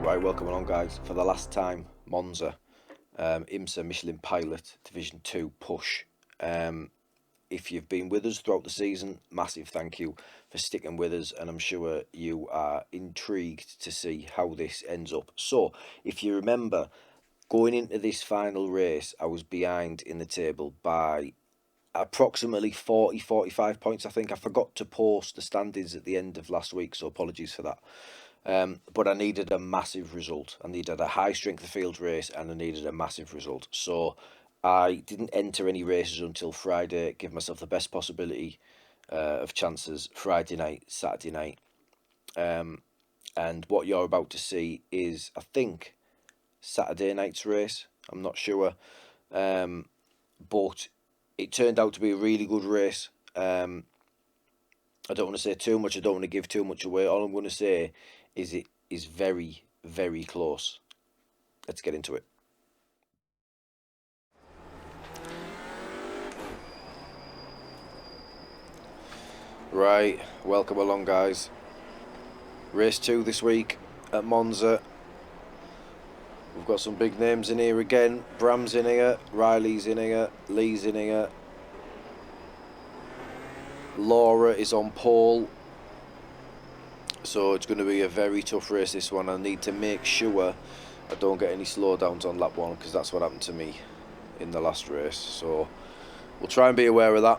Right, welcome along guys. For the last time, Monza, IMSA Michelin Pilot Division 2 push. If you've been with us throughout the season, massive thank you for sticking with us, and I'm sure you are intrigued to see how this ends up. So, if you remember, going into this final race, I was behind in the table by approximately 45 points, I think. I forgot to post the standings at the end of last week, so apologies for that. But I needed a massive result. I needed a high strength of field race and I needed a massive result. So I didn't enter any races until Friday, give myself the best possibility of chances Friday night, Saturday night. And what you're about to see is, I think, Saturday night's race. I'm not sure. But it turned out to be a really good race. I don't want to say too much. I don't want to give too much away. All I'm going to say is it is very, very close. Let's get into it. Right, welcome along guys. Race 2 this week at Monza. We've got some big names in here again. Bram's in here, Riley's in here, Lee's in here. Laura is on pole. So it's going to be a very tough race, this one. I need to make sure I don't get any slowdowns on lap 1, because that's what happened to me in the last race. So we'll try and be aware of that.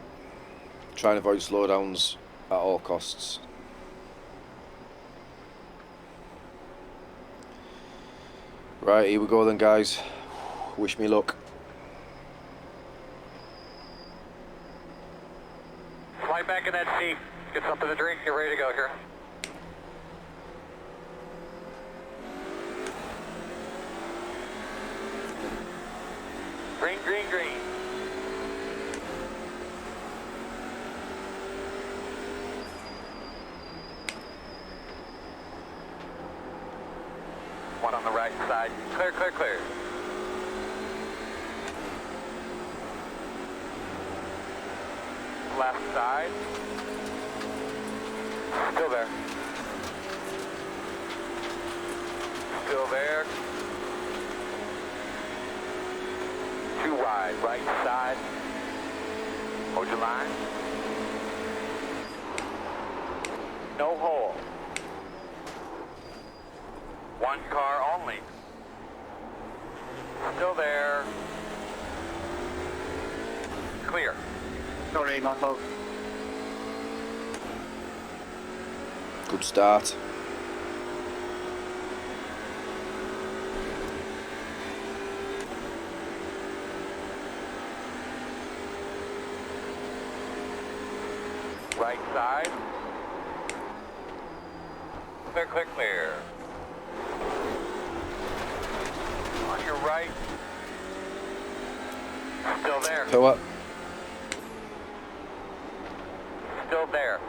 Try and avoid slowdowns at all costs. Right, here we go then guys. Wish me luck. Fly back in that seat. Get something to drink. Get ready to go here. Green, green, green. One on the right side. Clear, clear, clear. Left side. Still there. Still there. Too wide. Right side. Hold your line. No hole. One car only. Still there. Clear. Sorry, not low. Good start. Right side. Clear, clear, clear. On your right. Still there. So what? Still there.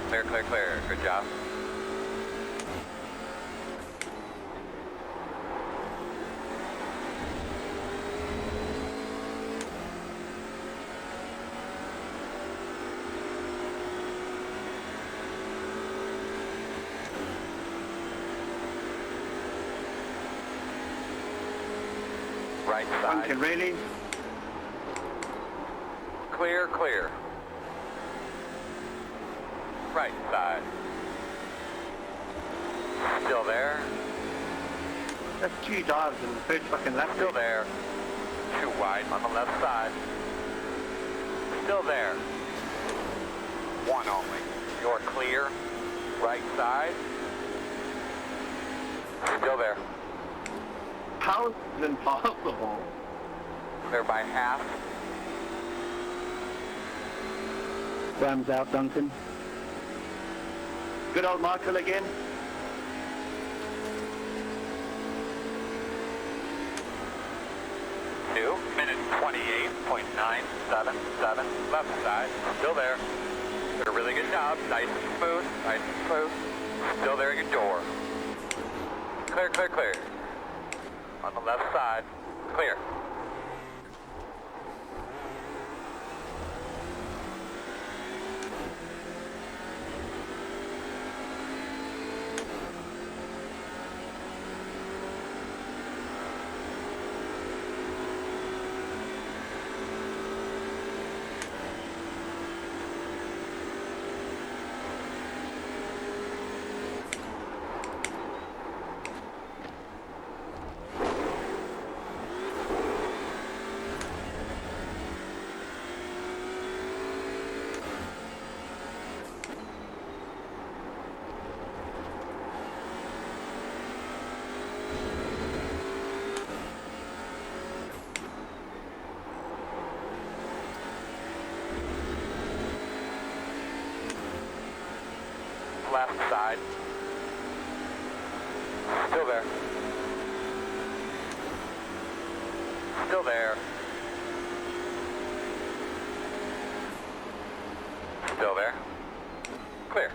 Clear, clear, clear. Good job. Right side. One really. Clear, clear. Right side. Still there. That's 2 dives in the first fucking lap. Still there. Too wide on the left side. Still there. One only. You're clear. Right side. Still there. How is it impossible? Clear by half. Rams out, Duncan. Good old Michael again. Two minute 28.977. Left side. Still there. Did a really good job. Nice and smooth. Nice and smooth. Still there at your door. Clear, clear, clear. On the left side. Clear. left side. Still there. Still there. Still there. Clear.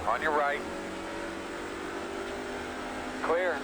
On your right. Clear.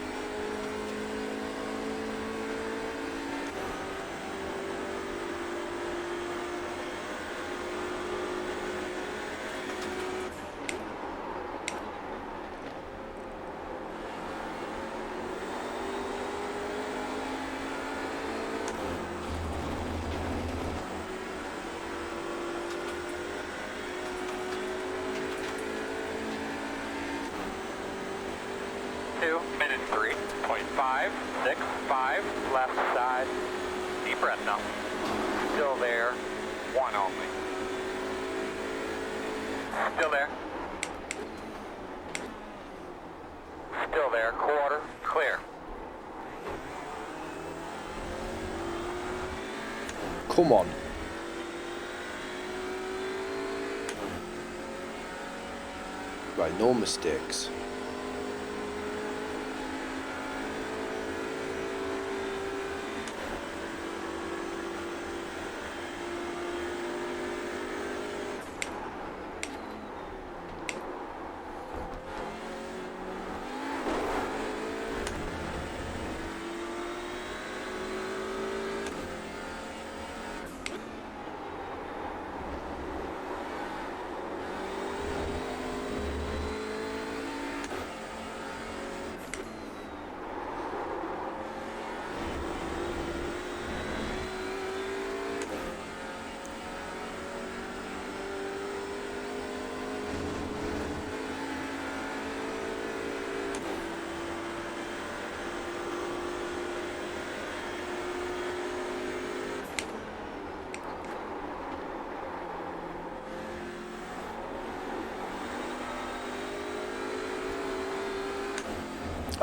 Minute 3.565, left side. Deep breath now. Still there. One only. Still there. Still there. Quarter. Clear. Come on. Right, no mistakes.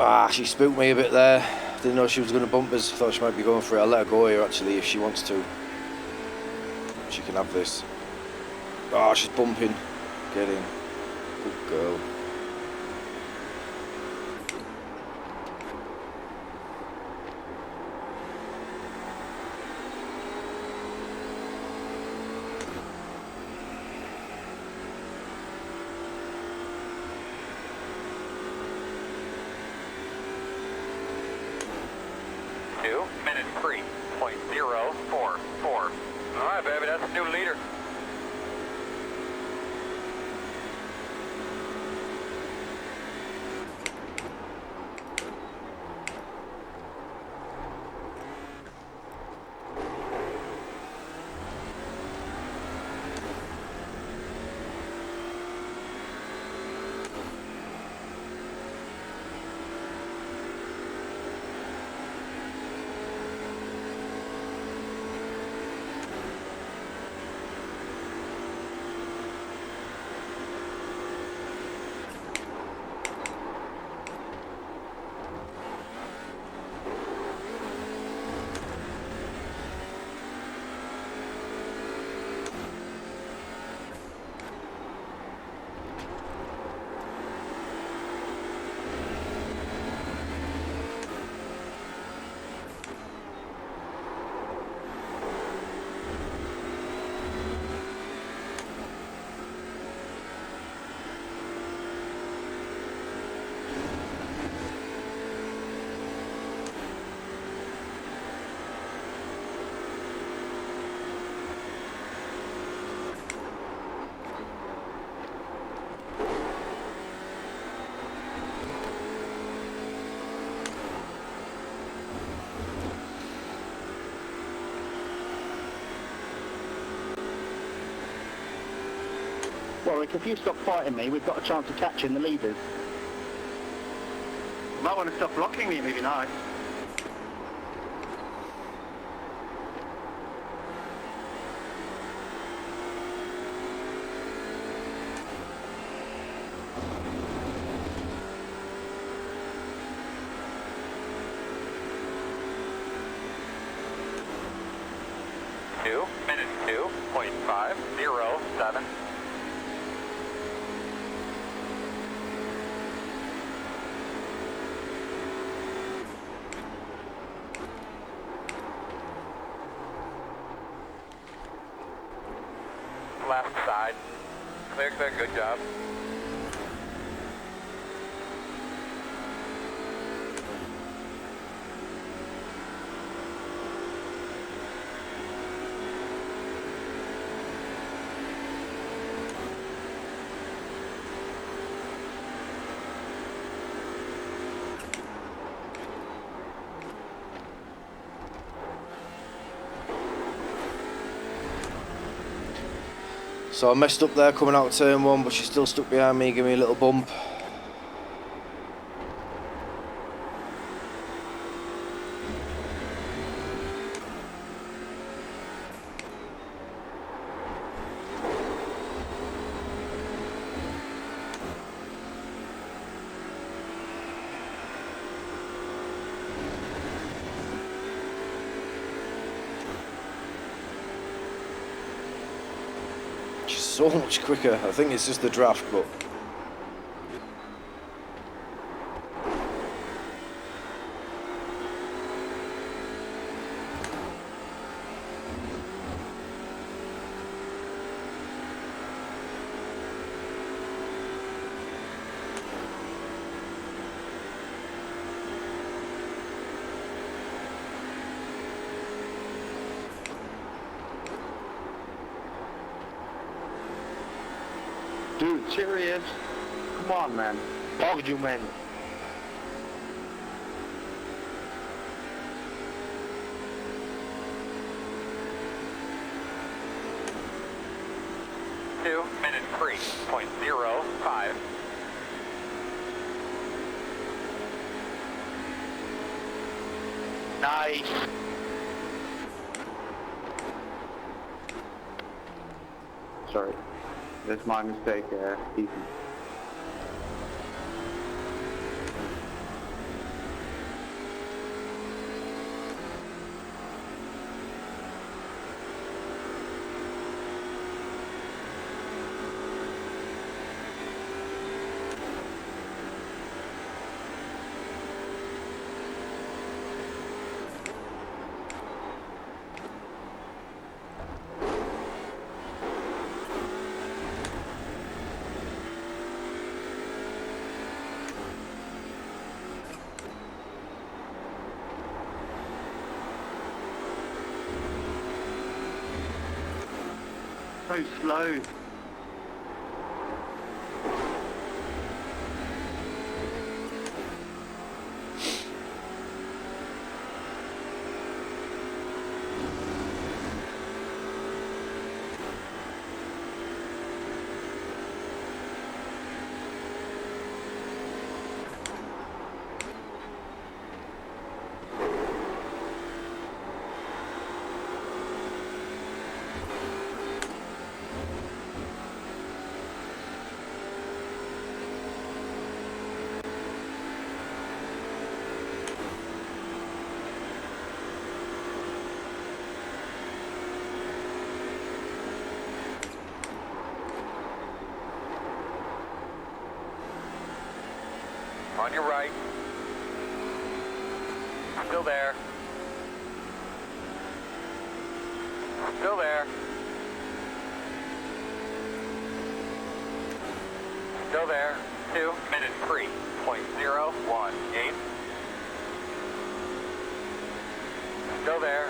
Ah, she spooked me a bit there. Didn't know she was going to bump us. Thought she might be going for it. I'll let her go here actually if she wants to. She can have this. Ah, she's bumping. Get in. Good girl. Minute 3.044. Alright, baby, that's a new leader. Warwick, if you stop fighting me, we've got a chance of catching the leaders. You might want to stop blocking me, maybe not. .507. Left side. Clear, clear, good job. So I messed up there coming out of turn 1, but she still stuck behind me, gave me a little bump. So much quicker. I think it's just the draft, but Dude, serious? Come on, man. Bogged you, man. Two minute 3.05. Nice. Sorry. That's my mistake, Ethan. So slow. On your right. Still there. Still there. Still there. 2 minute 3.018. Still there.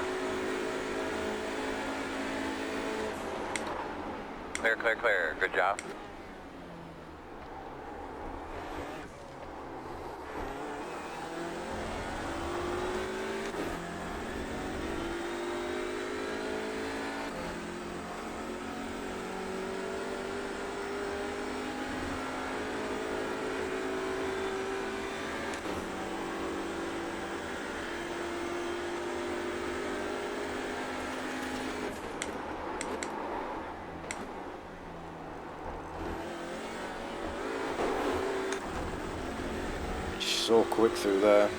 Clear, clear, clear. Good job. so quick through there.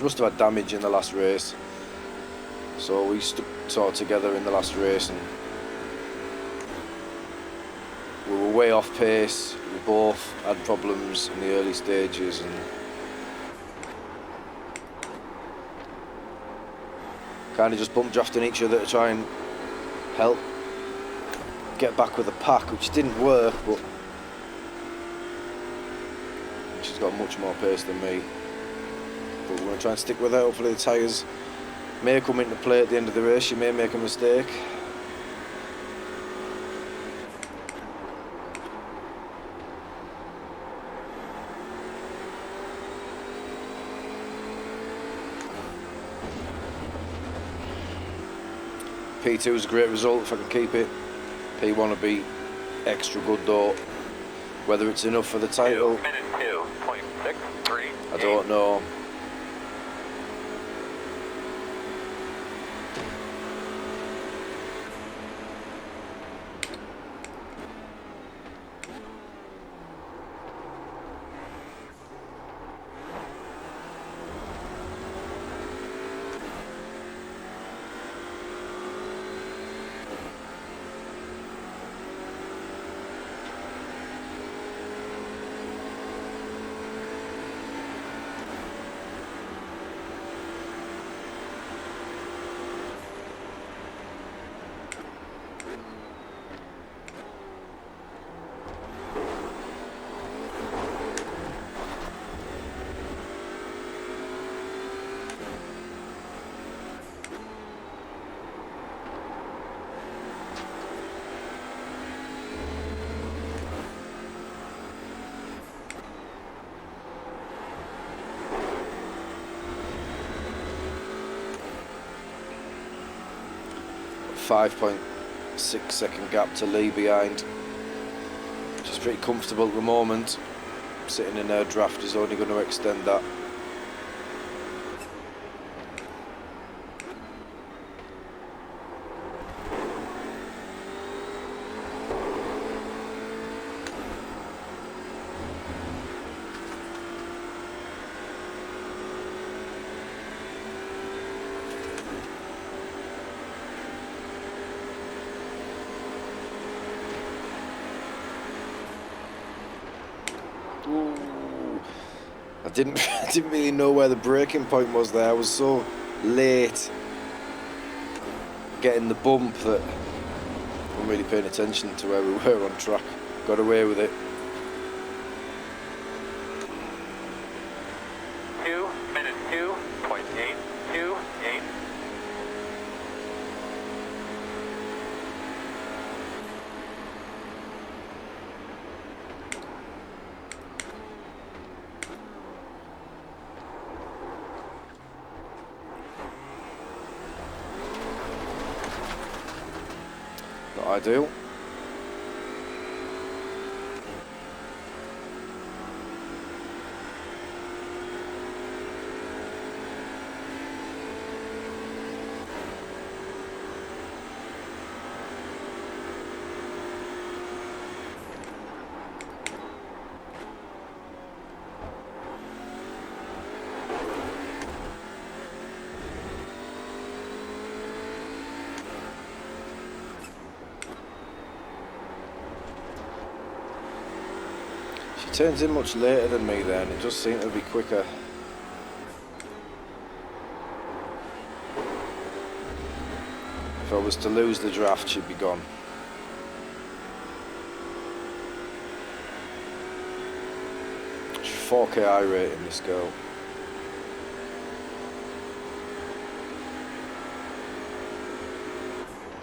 She must have had damage in the last race. So we stuck sort of together in the last race, and we were way off pace. We both had problems in the early stages, and kind of just bump drafting each other to try and help get back with the pack, which didn't work, but she's got much more pace than me. But we're going to try and stick with her. Hopefully the tyres may come into play at the end of the race. She may make a mistake. P2 is a great result if I can keep it. P1 will be extra good though. Whether it's enough for the title, 2:02.63. I don't know. .6 second gap to Lee behind. She's pretty comfortable at the moment. Sitting in her draft is only going to extend that. I didn't really know where the braking point was there. I was so late getting the bump that I wasn't really paying attention to where we were on track. Got away with it. 2:02.828. Not ideal. She turns in much later than me then. It does seem to be quicker. If I was to lose the draft, she'd be gone. She's 4K iRacing, this girl.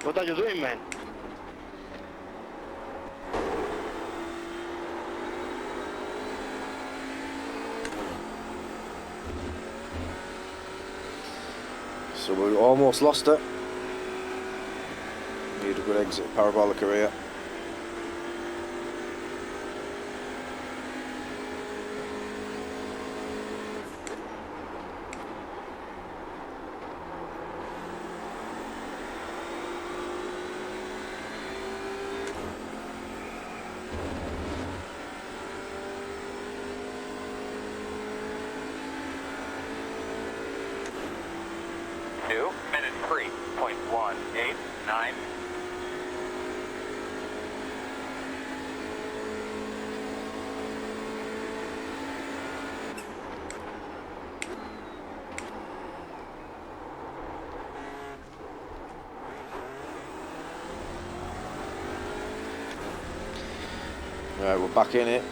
What are you doing, man? So we almost lost it. Need a good exit parabolic area. 2 minute 3.189. Right, we're back in it.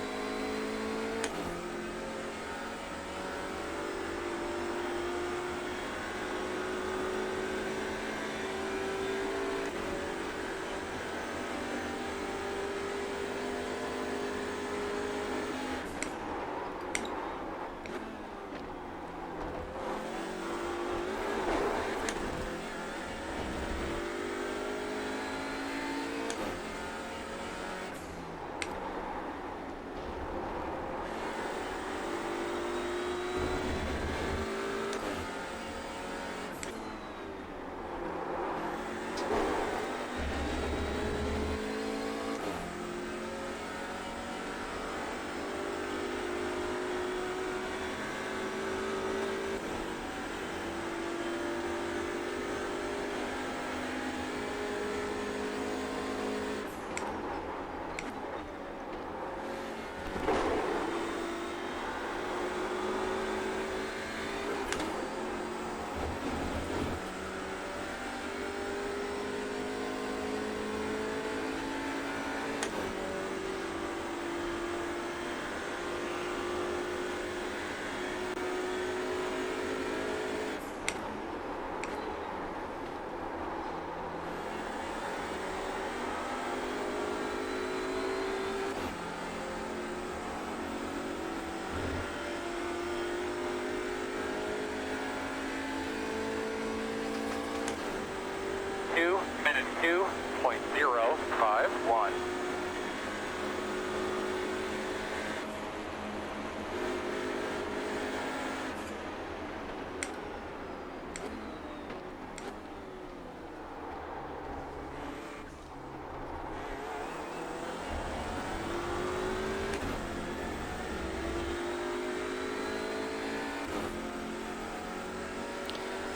Minute 2.051.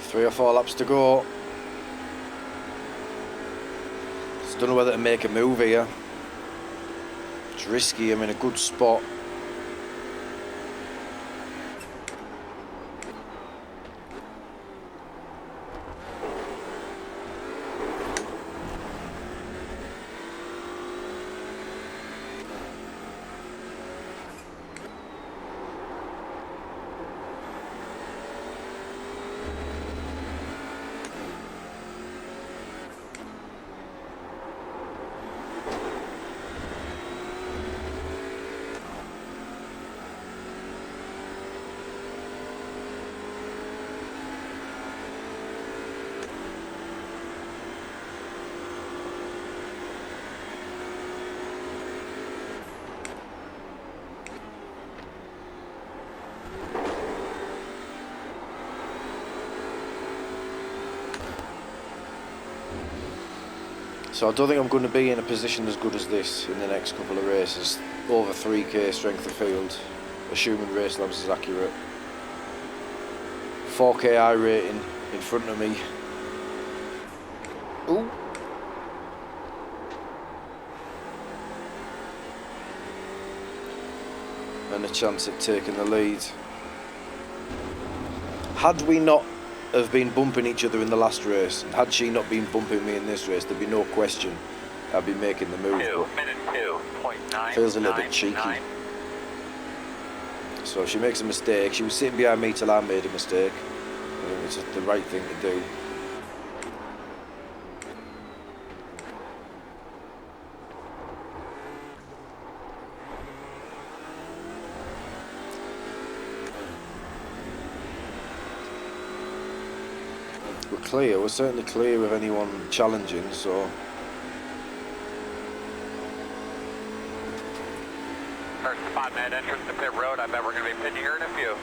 Three or four laps to go. Just don't know whether to make a move here. It's risky. I'm in a good spot. So I don't think I'm going to be in a position as good as this in the next couple of races. Over 3k strength of field, assuming race labs is accurate. 4k iRating in front of me. Ooh. And a chance at taking the lead. Had we not have been bumping each other in the last race, and had she not been bumping me in this race, there'd be no question I'd be making the move. 2 minute 2.9. Feels a little bit cheeky. So if she makes a mistake, she was sitting behind me till I made a mistake. I think it's the right thing to do. We're clear, we're certainly clear of anyone challenging, so First 5-minute entrance to pit road. I bet we're going to be pitting here in a few.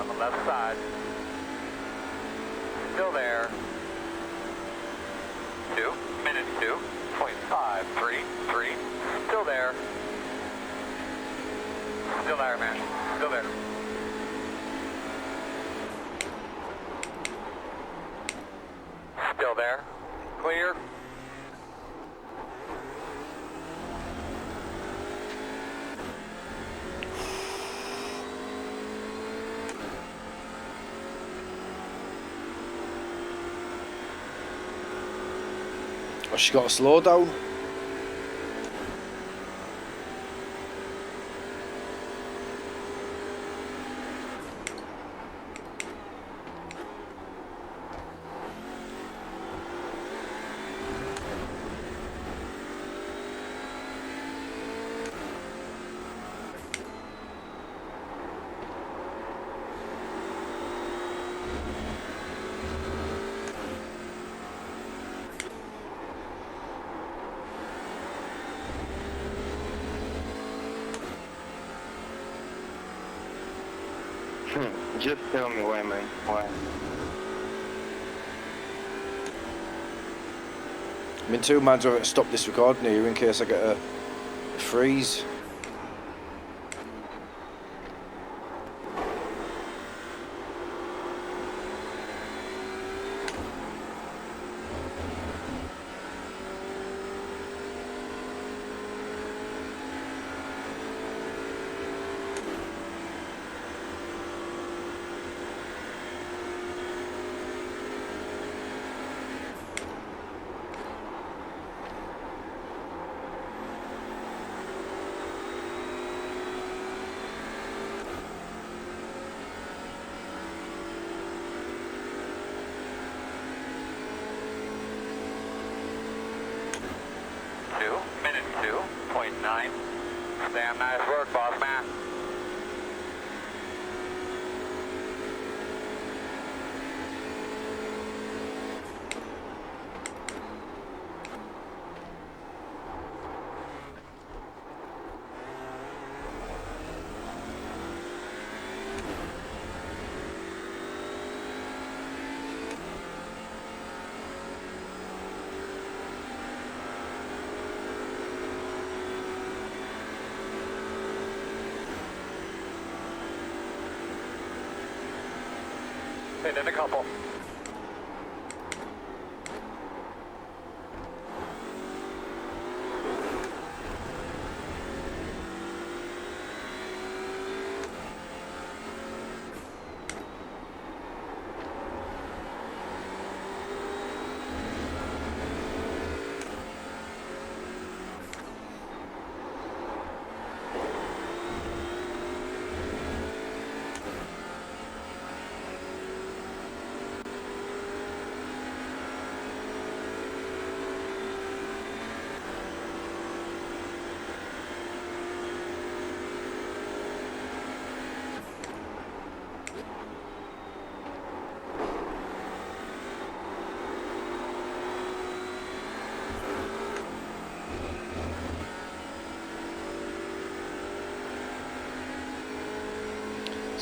On the left side. Still there. 2, minute 2.533. Still there. Still there, man. Still there. Still there. Clear. Oh, she got a slow down. Just tell me why, man. Why? I'm in two minds whether to stop this recording here in case I get a freeze. Minute 2.9. Damn nice work, boss man. Hit in a couple.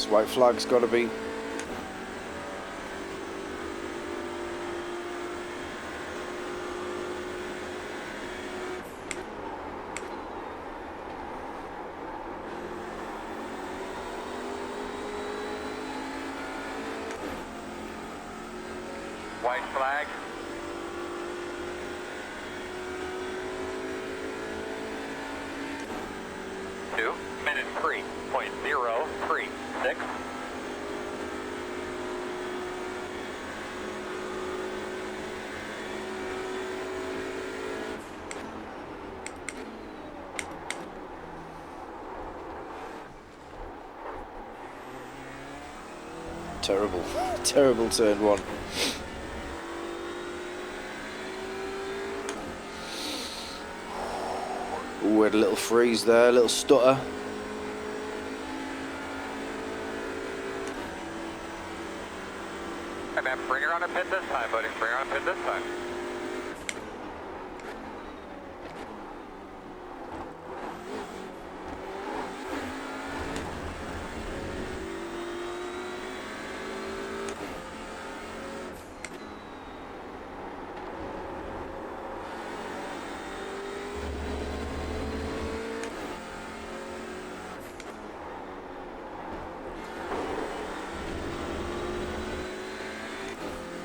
This white flag's got to be. White flag. Minute 3.036. Terrible, terrible turn one. Ooh, had a little freeze there, a little stutter. Hey man, bring her on a pit this time, buddy. Bring her on a pit this time.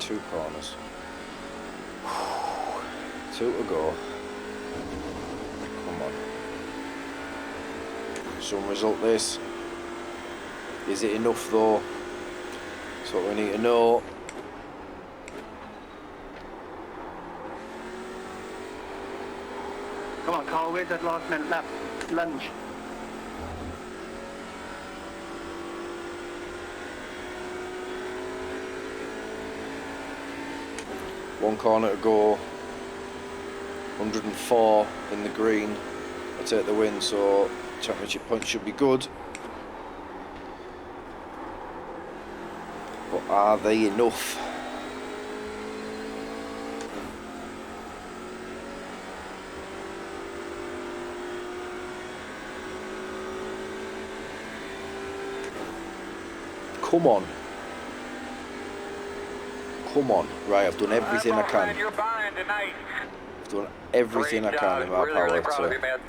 2 corners. 2 to go. Come on. Some result this. Is it enough though? That's what we need to know. Come on, Carl, where's that last minute lap? Lunge. One corner to go. 104 in the green. I take the win, so championship points should be good. But are they enough? Come on. Come on. Right, I've done everything I can. You're buying tonight. I've done everything I can in my really, power really proud of to... you, man.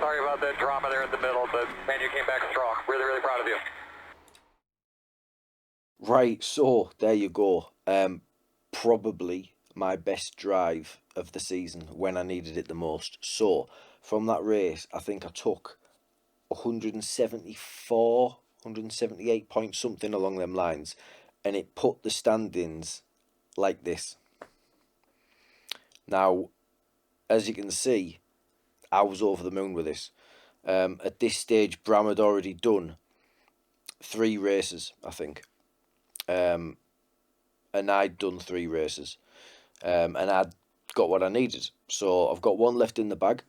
Sorry about that drama there in the middle, but man, you came back strong. Really, really proud of you. Right, so there you go. Probably my best drive of the season when I needed it the most. So from that race, I think I took 174, 178 points, something along them lines, and it put the standings like this. Now, as you can see, I was over the moon with this. At this stage, Bram had already done 3 races, I think. And I'd done 3 races. And I'd got what I needed. So I've got 1 left in the bag.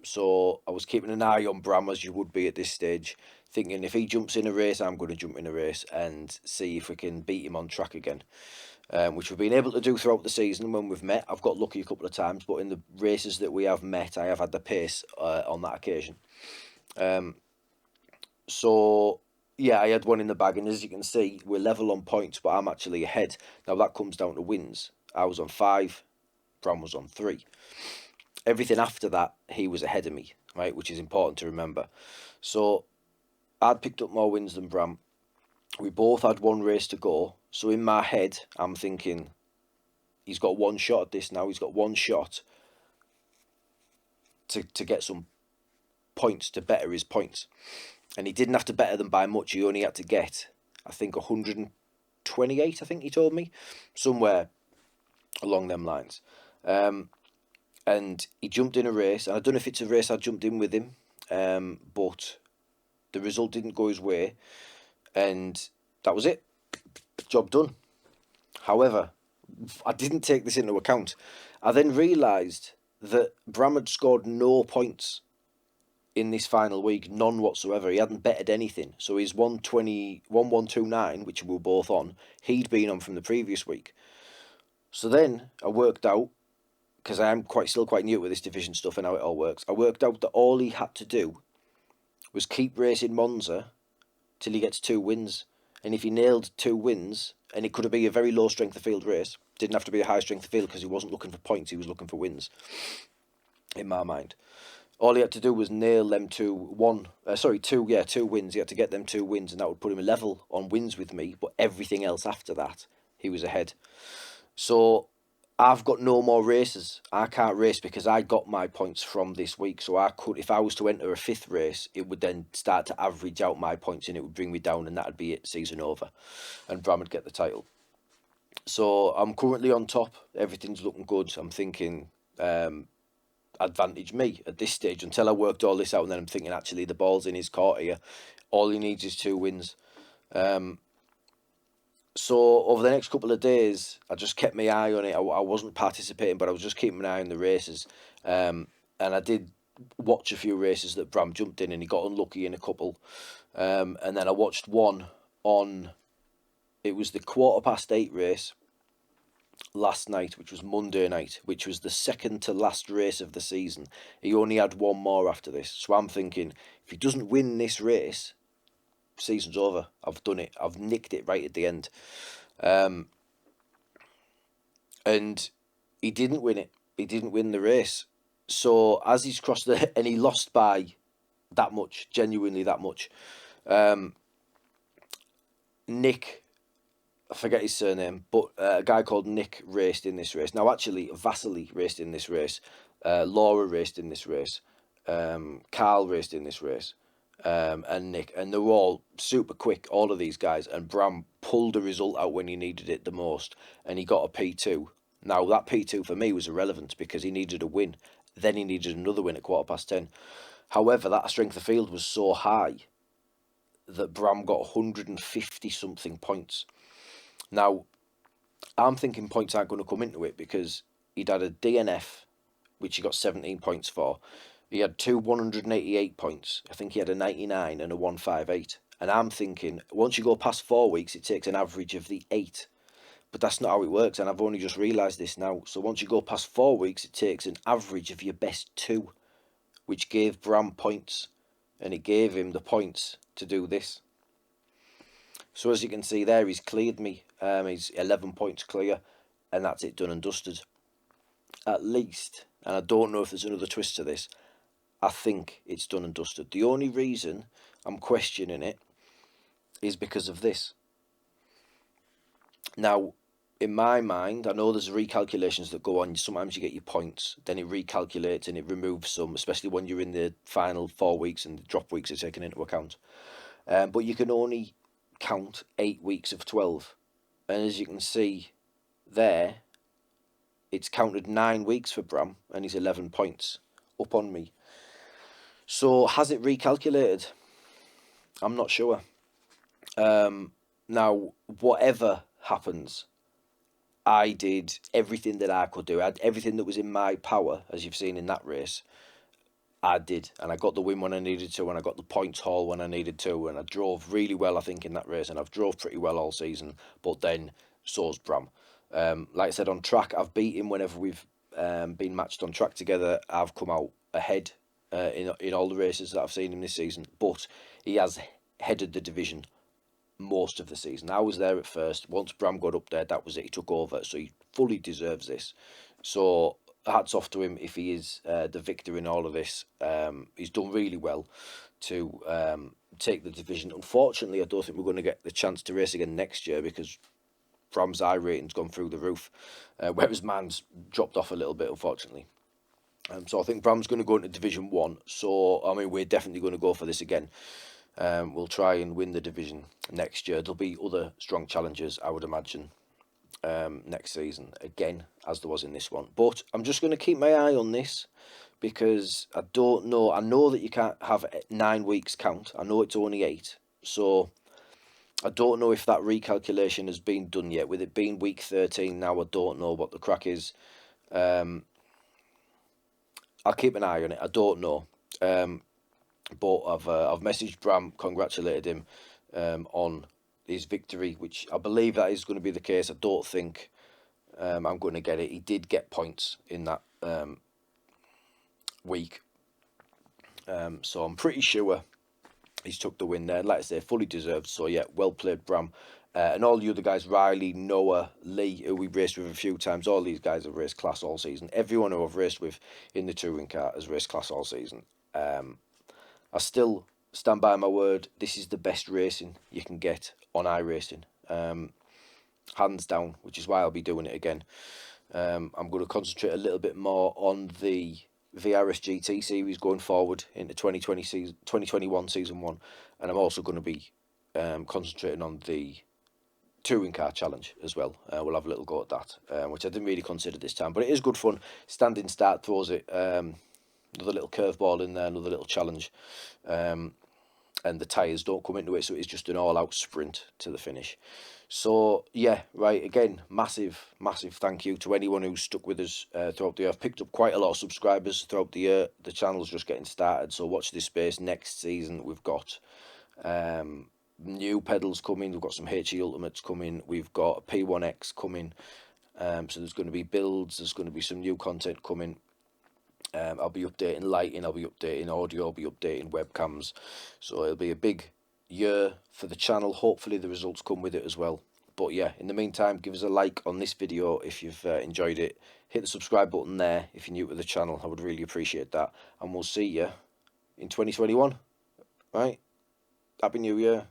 So I was keeping an eye on Bram, as you would be at this stage, thinking if he jumps in a race, I'm going to jump in a race and see if we can beat him on track again. Which we've been able to do throughout the season when we've met. I've got lucky a couple of times, but in the races that we have met, I have had the pace on that occasion. So, yeah, I had 1 in the bag, and as you can see, we're level on points, but I'm actually ahead. Now, that comes down to wins. I was on 5, Bram was on 3. Everything after that, he was ahead of me, right, which is important to remember. So, I'd picked up more wins than Bram. We both had 1 race to go. So in my head, I'm thinking, he's got 1 shot at this now. He's got 1 shot to get some points, to better his points. And he didn't have to better them by much. He only had to get, I think, 128, I think he told me. Somewhere along them lines. And he jumped in a race. And I don't know if it's a race I jumped in with him. But the result didn't go his way. And that was it. Job done. However, I didn't take this into account. I then realised that Bram had scored no points in this final week, none whatsoever. He hadn't betted anything. So his 1129, which we were both on, he'd been on from the previous week. So then I worked out, because I am still quite new with this division stuff and how it all works, I worked out that all he had to do was keep racing Monza till he gets 2 wins. And if he nailed 2 wins, and it could be a very low strength of field race, didn't have to be a high strength of field because he wasn't looking for points, he was looking for wins, in my mind. All he had to do was nail them 2 wins. He had to get them 2 wins, and that would put him level on wins with me, but everything else after that, he was ahead. So I've got no more races. I can't race because I got my points from this week. So I could, if I was to enter a 5th race, it would then start to average out my points and it would bring me down, and that'd be it, season over. And Bram would get the title. So I'm currently on top. Everything's looking good. I'm thinking advantage me at this stage until I worked all this out, and then I'm thinking actually the ball's in his court here. All he needs is 2 wins. So over the next couple of days, I just kept my eye on it. I wasn't participating, but I was just keeping an eye on the races. And I did watch a few races that Bram jumped in, and he got unlucky in a couple. And then I watched one on, it was the 8:15 race last night, which was Monday night, which was the 2nd to last race of the season. He only had 1 more after this. So I'm thinking, if he doesn't win this race, season's over. I've done it. I've nicked it right at the end. And he didn't win it. He didn't win the race. So as he's crossed the, and he lost by that much, genuinely that much. Nick I forget his surname, but a guy called Nick raced in this race. Now, actually, Vasily raced in this race. Laura raced in this race. Carl raced in this race. And Nick. And they were all super quick, all of these guys. And Bram pulled a result out when he needed it the most. And he got a P2. Now, that P2 for me was irrelevant because he needed a win. Then he needed another win at 10:15. However, that strength of field was so high that Bram got 150-something points. Now, I'm thinking points aren't going to come into it because he'd had a DNF, which he got 17 points for. He had two 188 points. I think he had a 99 and a 158. And I'm thinking, once you go past 4 weeks, it takes an average of the 8. But that's not how it works, and I've only just realised this now. So once you go past 4 weeks, it takes an average of your best 2, which gave Bram points. And it gave him the points to do this. So as you can see there, he's cleared me. He's 11 points clear, and that's it, done and dusted. At least, and I don't know if there's another twist to this, I think it's done and dusted. The only reason I'm questioning it is because of this. Now, in my mind, I know there's recalculations that go on. Sometimes you get your points, then it recalculates and it removes some, especially when you're in the final 4 weeks and the drop weeks are taken into account. But you can only count 8 weeks of 12. And as you can see there, it's counted 9 weeks for Bram and he's 11 points up on me. So has it recalculated? I'm not sure. Now, whatever happens, I did everything that I could do. I had everything that was in my power, as you've seen in that race. I did, and I got the win when I needed to, and I got the points haul when I needed to, and I drove really well, I think, in that race, and I've drove pretty well all season, but then so's Bram. Like I said, on track, I've beat him whenever we've been matched on track together. I've come out ahead in all the races that I've seen him this season, but he has headed the division most of the season. I was there at first. Once Bram got up there, that was it. He took over, so he fully deserves this. So hats off to him if he is the victor in all of this. He's done really well to take the division. Unfortunately, I don't think we're going to get the chance to race again next year because Bram's I rating's gone through the roof, whereas mine's dropped off a little bit, unfortunately. So I think Bram's going to go into Division 1. So, I mean, we're definitely going to go for this again. We'll try and win the division next year. There'll be other strong challengers, I would imagine, next season, again, as there was in this one. But I'm just going to keep my eye on this because I don't know. I know that you can't have 9 weeks count. I know it's only 8. So I don't know if that recalculation has been done yet. With it being week 13 now, I don't know what the crack is. I'll keep an eye on it. I don't know. But I've messaged Bram, congratulated him on his victory, which I believe that is going to be the case. I don't think I'm going to get it. He did get points in that week, so I'm pretty sure he's took the win there. Like I say, fully deserved. So yeah, well played, Bram. And all the other guys, Riley, Noah, Lee, who we raced with a few times, all these guys have raced class all season. Everyone who I've raced with in the touring car has raced class all season. I still stand by my word. This is the best racing you can get on iRacing, hands down, which is why I'll be doing it again. I'm going to concentrate a little bit more on the VRS GT series going forward into 2021 season 1, and I'm also going to be concentrating on the touring car challenge as well. We'll have a little go at that, which I didn't really consider this time, but it is good fun. Standing start throws it. Another little curveball in there, another little challenge, and the tyres don't come into it, so it's just an all-out sprint to the finish. So yeah, right, again, massive thank you to anyone who's stuck with us throughout the year. I've picked up quite a lot of subscribers throughout the year. The channel's just getting started, so watch this space. Next season we've got new pedals coming, we've got some HE Ultimates coming, we've got a P1X coming, so there's going to be builds, there's going to be some new content coming. I'll be updating lighting, I'll be updating audio, I'll be updating webcams. So it'll be a big year for the channel. Hopefully the results come with it as well. But yeah, in the meantime, give us a like on this video if you've enjoyed it. Hit the subscribe button there if you're new to the channel. I would really appreciate that. And we'll see you in 2021. Right? Happy New Year.